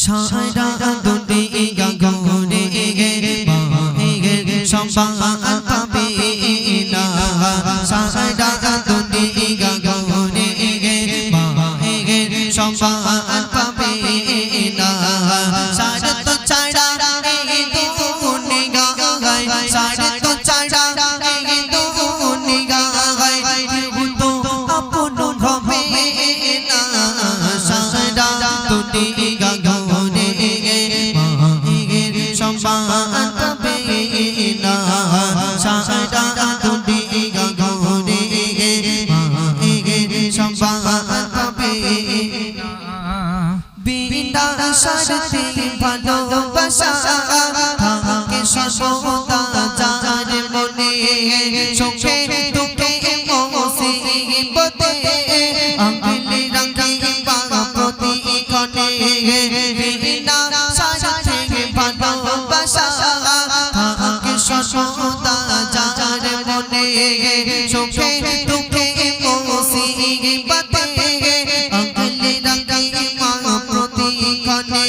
সারা দুনিয়া ঘুরে সম্মান পাবে না সারা দুনিয়া ঘুরে সম্মান পাবে না সারা তো ছাড়া এই দুনিয়া সারা তো ছাড়া এই দুনিয়া তো আপন হবে না সারা দুনিয়া ঘুরে সম্মান পাবে না সারা দুনিয়া ঘুরে সম্মান পাবে না বিনা শর্তে ভালোবাসা থাকে সর্বদা যার মনে সুখে দুঃখে মুসিবতে আগলে রাখিবা প্রতিক্ষণে বিনা শর্তে ভালোবাসা থাকে সর্বদা যার মনে সুখে দুঃখে মুসিবতে আগলে রাখিবা প্রতিক্ষণে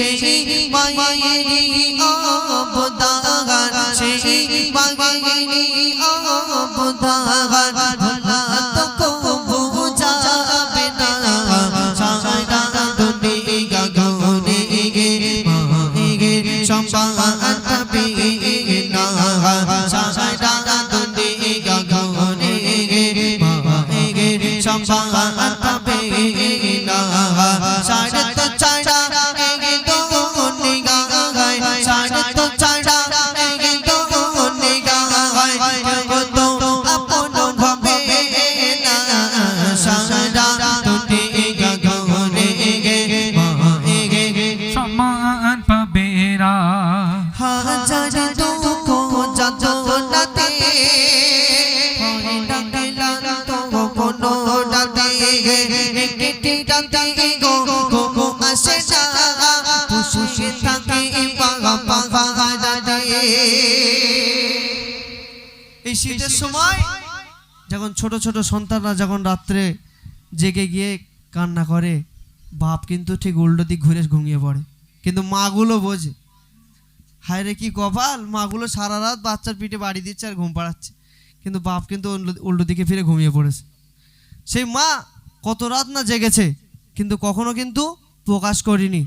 সেই মায়েরই অবদান সেই মায়েরই অবদান ভোলা তো কবু যাবে না সারা দুনিয়া ঘুরে সম্মান পাবে না সারা দুনিয়া ঘুরে সম্মান পাবে না সারা তো ছাড়া এই দুনিয়া সারা তো ছাড়া এই দুনিয়া তো আপন হবে না সারা দুনিয়া ঘুরে সম্মান পাবে না হাজার দুঃখ যাতনাতে হয় ডাকলা তো কোনো ডাকে একটি ডাকে গো আসে না পুষে থাকে পাহাড়ে এই শীতের সময় যখন ছোট ছোট সন্তানরা যখন রাত্রে জেগে গিয়ে কান্না করে বাপ কিন্তু ঠিক উল্টো দিক ঘুরে ঘুমিয়ে পড়ে কিন্তু মাগুলো বোঝে হায় রে কি কপাল মাগুলো সারা রাত বাচ্চার পিঠে বাড়ি দিচ্ছে আর ঘুম পাড়াচ্ছে কিন্তু বাপ কিন্তু উল্টো দিকে ফিরে ঘুমিয়ে পড়েছে সেই মা কত রাত না জেগেছে কিন্তু কখনো কিন্তু প্রকাশ করিনি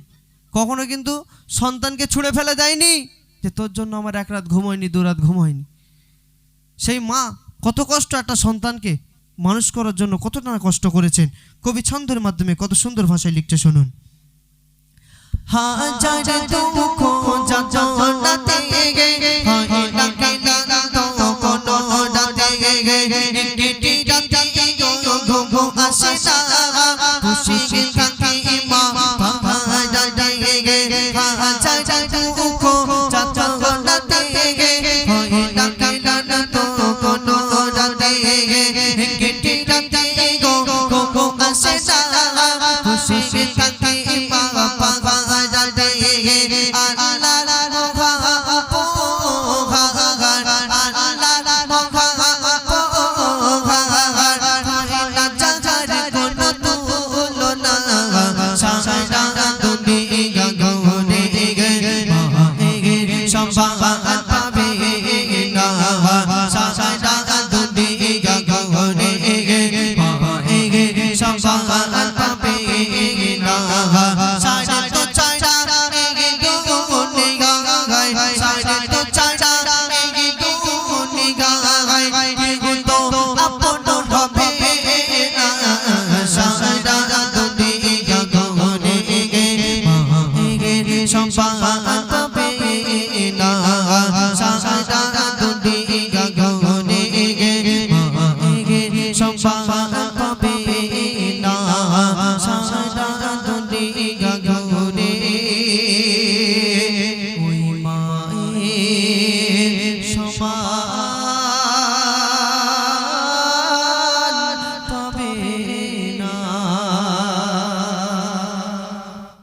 কখনো কিন্তু সন্তানকে ছুঁড়ে ফেলে দেয়নি যে তোর জন্য আমার এক রাত ঘুম হয়নি দু রাত ঘুম হয়নি সেই মা কত কষ্ট একটা সন্তানকে মানুষ করার জন্য কতটা না কষ্ট করেছেন কবি ছন্দের মাধ্যমে কত সুন্দর ভাষায় লিখতে শুনুন হাজার দুঃখ যাতনাতে হয় ডাকলা তো কোনো ডাকে একটি ডাকে ঘুম আসে না